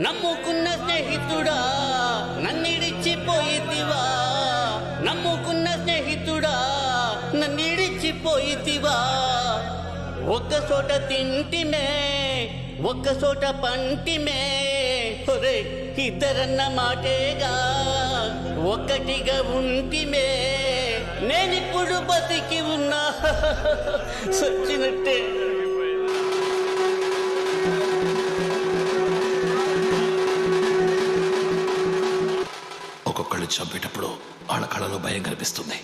నమ్ముకున్న స్నేహితుడా నన్నిడిచిపోయితివా, నమ్ముకున్న స్నేహితుడా నన్నిడిచిపోయితివా. ఒక్క చోట తింటిమే, ఒక్క చోట పంటిమే, ఒరే ఇద్దరన్న మాటేగా ఒక్కటిగా ఉంటిమే. నేనిప్పుడు బతికి ఉన్నా సచ్చినట్టే. ఒక్కొక్కళ్ళు చంపేటప్పుడు వాళ్ళ కళ్ళలో భయం కనిపిస్తుంది,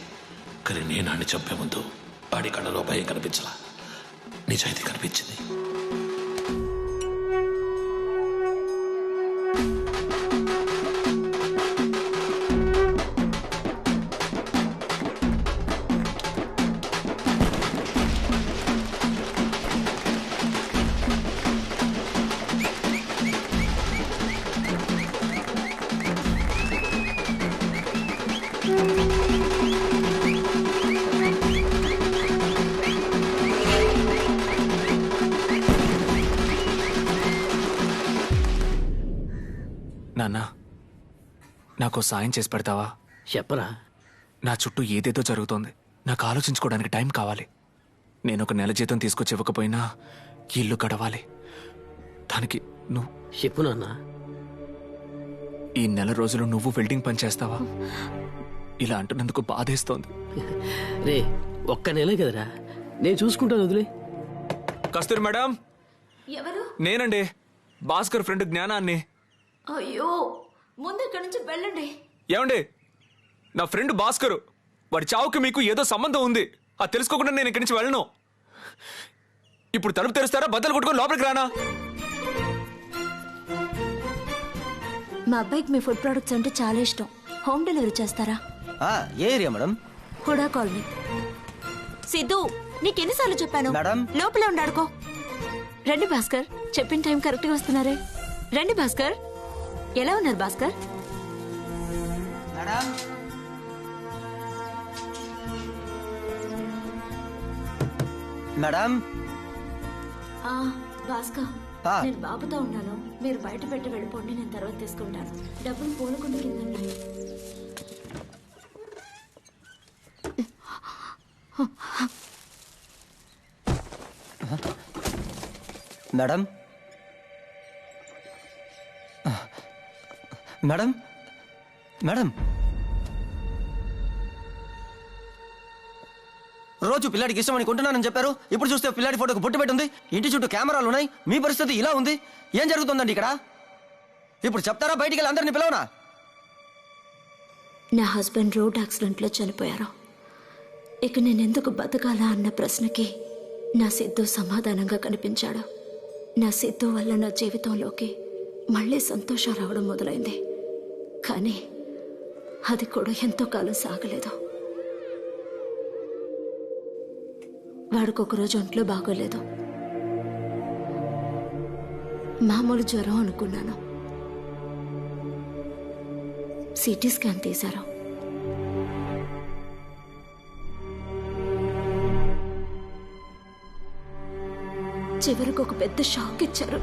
కానీ నేను ఆడిని చంపే ముందు ఆడి కళ్ళలో భయం కనిపించలా, నిజాయితీ కనిపించింది. నాన్న, నాకు సాయం చేసి పెడతావా? చెప్పరా. నా చుట్టూ ఏదేదో జరుగుతోంది, నాకు ఆలోచించుకోవడానికి టైం కావాలి. నేను ఒక నెల జీతం తీసుకొచ్చి ఇవ్వకపోయినా ఇల్లు గడవాలి. దానికి నువ్వు చెప్పు నాన్న. ఈ నెల రోజులు నువ్వు వెల్డింగ్ పని చేస్తావా? ఇలా అంటున్నందుకు బాధేస్తోంది. రే, ఒక్క నెలే కదరా, నేను చూసుకుంటాను, వదిలే. కస్తూరి మేడం. ఎవరు? నేనండి, భాస్కర్ ఫ్రెండ్ జ్ఞానాన్ని. అయ్యో, ముందు ఇక్కడి నుంచి వెళ్ళండి. ఏమండి, నా ఫ్రెండ్ భాస్కర్, వాడి చావుకి మీకు ఏదో సంబంధం ఉంది. అది తెలుసుకోకుండా నేను ఇక్కడి నుంచి వెళ్ళను. ఇప్పుడు తలుపు తెరుస్తారా, బద్దలు కొట్టుకొని లోపలికి రానా? మా అబ్బాయికి మీ ఫుడ్ ప్రొడక్ట్స్ అంటే చాలా ఇష్టం. హోమ్ డెలివరీ చేస్తారా? ఏ area madam? Huda colony. Siddhu, నీకెన్నిసార్లు చెప్పాను మేడం? లోపలే ఉండాడుకో. రండి భాస్కర్, చెప్పిన టైం కరెక్ట్ గా వస్తున్నారే. రండి భాస్కర్. ఎలా ఉన్నారు భాస్కర్? Madam, madam. భాస్కర్, నేను బాబుతో ఉన్నాను. మీరు బయట పెట్టి వెళ్ళిపోండి, నేను తర్వాత తీసుకుంటాను. డబ్బులు పూలకుండా కింద ఉన్నాయి. Madam, madam, madam. రోజు పిల్లాడికి ఇష్టమని కొంటున్నానని చెప్పారు. ఇప్పుడు చూస్తే పిల్లాడి ఫోటోకి బొట్టు పెట్టుంది. ఇంటి చుట్టూ కెమెరాలు ఉన్నాయి. మీ పరిస్థితి ఇలా ఉంది. ఏం జరుగుతుందండి ఇక్కడ? ఇప్పుడు చెప్తారా? బయటికి వెళ్ళి అందరినీ పిలవనా? నా హస్బెండ్ రోడ్ యాక్సిడెంట్లో చనిపోయారు. ఇక నేనెందుకు బతకాలా అన్న ప్రశ్నకి నా సిద్ధు సమాధానంగా కనిపించాడు. నా సిద్ధు వల్ల నా జీవితంలోకి మళ్ళీ సంతోషం రావడం మొదలైంది. కానీ అది కూడా ఎంతో కాలం సాగలేదు. వాడికి ఒకరోజు ఒంట్లో బాగోలేదు. మామూలు జ్వరం అనుకున్నాను. సిటీ స్కాన్ తీశారు. చివరికి ఒక పెద్ద షాక్ ఇచ్చారు.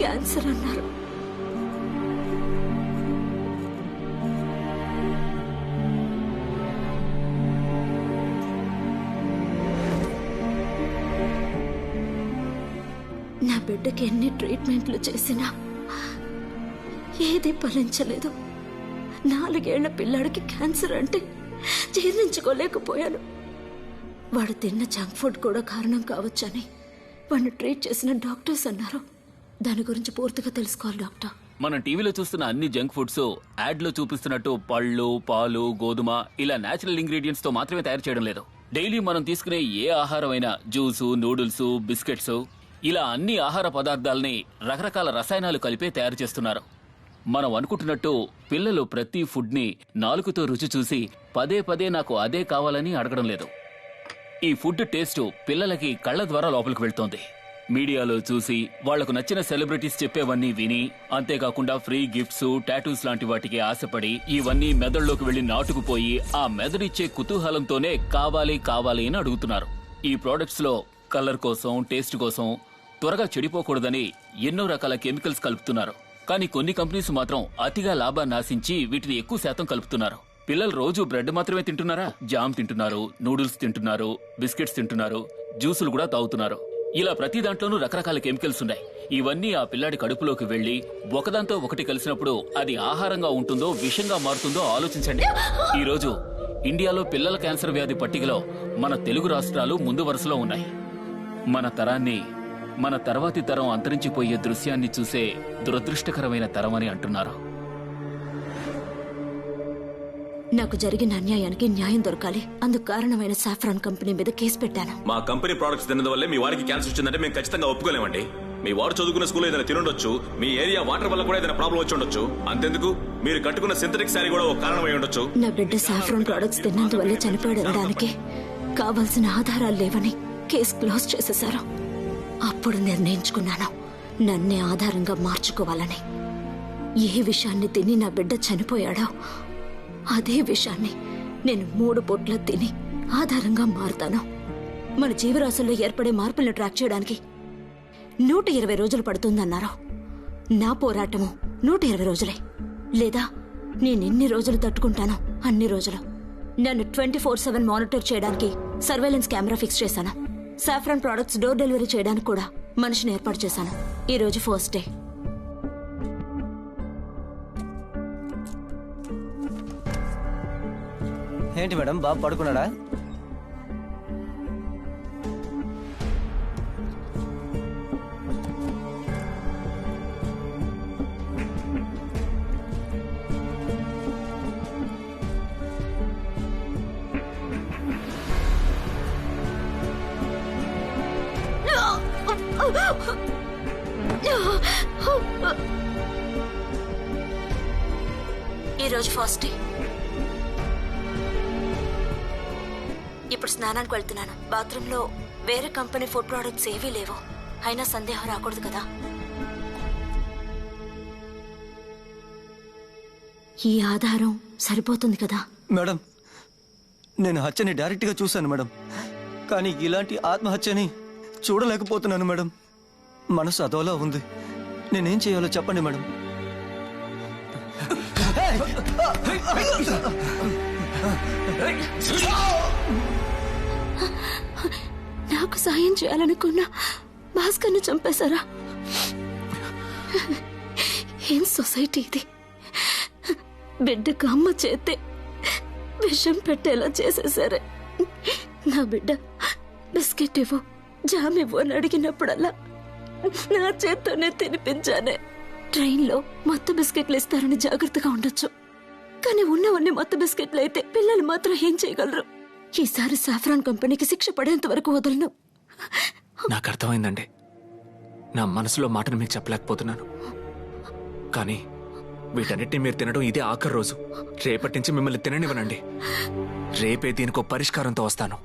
క్యాన్సర్ అన్నారు. నా బిడ్డకి ఎన్ని ట్రీట్మెంట్లు చేసినా ఏది ఫలించలేదు. 4 ఏళ్ల పిల్లాడికి క్యాన్సర్ అంటే జీర్ణించుకోలేకపోయాను. వాడు తిన్న జంక్ ఫుడ్ కూడా కారణం కావచ్చని వాడిని ట్రీట్ చేసిన డాక్టర్స్ అన్నారు. దాని గురించి పూర్తిగా తెలుసుకోవాలి డాక్టర్. మనం టీవీలో చూస్తున్న అన్ని జంక్ ఫుడ్స్ యాడ్ లో చూపిస్తున్నట్టు పళ్ళు, పాలు, గోధుమ ఇలా నేచురల్ ఇంగ్రీడియంట్స్ తో మాత్రమే తయారు చేయడం లేదు. డైలీ మనం తీసుకునే ఏ ఆహారమైనా జ్యూసు, నూడిల్స్, బిస్కెట్స్ ఇలా అన్ని ఆహార పదార్థాలని రకరకాల రసాయనాలు కలిపే తయారు చేస్తున్నారు. మనం అనుకుంటున్నట్టు పిల్లలు ప్రతి ఫుడ్ ని నాలుగుతో రుచి చూసి పదే పదే నాకు అదే కావాలని అడగడం లేదు. ఈ ఫుడ్ టేస్ట్ పిల్లలకి కళ్ల ద్వారా లోపలికి వెళ్తోంది. మీడియాలో చూసి వాళ్లకు నచ్చిన సెలబ్రిటీస్ చెప్పేవన్నీ విని, అంతేకాకుండా ఫ్రీ గిఫ్ట్స్, టాటూస్ లాంటి వాటికి ఆశపడి ఇవన్నీ మెదడులోకి వెళ్లి నాటుకుపోయి ఆ మెదడిచ్చే కుతూహలంతోనే కావాలి కావాలి అని అడుగుతున్నారు. ఈ ప్రోడక్ట్స్ లో కలర్ కోసం, టేస్ట్ కోసం త్వరగా చెడిపోకూడదని ఎన్నో రకాల కెమికల్స్ కలుపుతున్నారు. కానీ కొన్ని కంపెనీస్ మాత్రం అతిగా లాభాన్ని ఆశించి వీటిని ఎక్కువ శాతం కలుపుతున్నారు. పిల్లలు రోజు బ్రెడ్ మాత్రమే తింటున్నారా? జామ్ తింటున్నారు, నూడిల్స్ తింటున్నారు, బిస్కెట్స్ తింటున్నారు, జ్యూసులు కూడా తాగుతున్నారు. ఇలా ప్రతి దాంట్లోనూ రకరకాల కెమికల్స్ ఉన్నాయి. ఇవన్నీ ఆ పిల్లాడి కడుపులోకి వెళ్లి ఒకదాంతో ఒకటి కలిసినప్పుడు అది ఆహారంగా ఉంటుందో విషంగా మారుతుందో ఆలోచించండి. ఈ రోజు ఇండియాలో పిల్లల క్యాన్సర్ వ్యాధి పట్టికలో మన తెలుగు రాష్ట్రాలు ముందు వరుసలో ఉన్నాయి. మన తరాన్ని, మన తర్వాతి తరం అంతరించిపోయే దృశ్యాన్ని చూసే దురదృష్టకరమైన తరం అని అంటున్నారు. నాకు జరిగిన అన్యాయానికి న్యాయం దొరకాలి. అందుకు కారణమైన సాఫ్రాన్ కంపెనీ మీద కేసు పెట్టాను. మా కంపెనీ ప్రొడక్ట్స్ తినడం మీ వాడికి క్యాన్సర్ వచ్చిందంటే మేము ఖచ్చితంగా ఒప్పుకోలేమండి. మీ వాడు చదువుకున్న స్కూల్లో ఏదైనా తినుండొచ్చు, మీ ఏరియా వాటర్ వల్ల కూడా ఏదైనా ప్రాబ్లం వచ్చి ఉండొచ్చు. అంతెందుకు మీరు కట్టుకున్న సింథటిక్ శారీ కూడా ఒక కారణమై ఉండొచ్చు. నా బిడ్డ సాఫ్రాన్ ప్రొడక్ట్స్ తిన్నందువల్లే చనిపోయాడు అనడానికి కావాల్సిన ఆధారాలు లేవని కేసు క్లోజ్ చేసేశారు. అప్పుడు నిర్ణయించుకున్నాను నన్నే ఆధారంగా మార్చుకోవాలని. ఏ విషయాన్ని తిని నా బిడ్డ చనిపోయాడో అదే విషయాన్ని నేను 3 పూట్ల తిని ఆధారంగా మారుతాను. మన జీవరాశుల్లో ఏర్పడే మార్పులను ట్రాక్ చేయడానికి 120 రోజులు పడుతుందన్నారు. నా పోరాటము 120 రోజులే. లేదా నేనెన్ని రోజులు తట్టుకుంటానో అన్ని రోజులు. నన్ను 24/7 మానిటర్ చేయడానికి సర్వేలెన్స్ కెమెరా ఫిక్స్ చేశాను. సాఫ్రాన్ ప్రొడక్ట్స్ డోర్ డెలివరీ చేయడానికి కూడా మనిషిని ఏర్పాటు చేశాను. ఈ రోజు ఫస్ట్ డే. ఏంటి మేడం, బాబు పడుకున్నాడా? ఈరోజు ఫస్ట్ డే. ఇప్పుడు స్నానానికి వెళ్తున్నాను. బాత్రూంలో వేరే కంపెనీ ఫుడ్ ప్రొడక్ట్స్ ఏవీ లేవు. అయినా సందేహం రాకూడదు కదా. ఈ ఆధారం సరిపోతుంది కదా? మేడం, నేను హత్యని డైరెక్ట్ గా చూశాను మేడం. కానీ ఇలాంటి ఆత్మహత్యని చూడలేకపోతున్నాను మేడం. మనసు అదోలా ఉంది. నేనేం చేయాలో చెప్పండి మేడం. నాకు సాయం చేయాలనుకున్నా భాస్కర్ని చంపేశారా? ఏం సొసైటీ ఇది? బిడ్డకు అమ్మ చేతే విషం పెట్టేలా చేసేసారే. నా బిడ్డ బిస్కెట్ ఇవ్వు, జామ్ ఇవ్వు అని అడిగినప్పుడల్లా నా చేత్తోనే తినిపించానే. ట్రైన్లో మత్తు బిస్కెట్లు ఇస్తారని జాగ్రత్తగా ఉండొచ్చు, కానీ ఉన్నవన్నీ మత్తు బిస్కెట్లు అయితే పిల్లలు మాత్రం ఏం చేయగలరు? ఈసారి సాఫ్రాన్ కంపెనీకి శిక్ష పడేంత వరకు వదలను. నాకు అర్థమైందండి. నా మనసులో మాటను మీకు చెప్పలేకపోతున్నాను. కానీ వీటన్నిటిని మీరు తినడం ఇదే ఆఖరి రోజు. రేపటి నుంచి మిమ్మల్ని తిననివ్వనండి. రేపే దీనికో పరిష్కారంతో వస్తాను.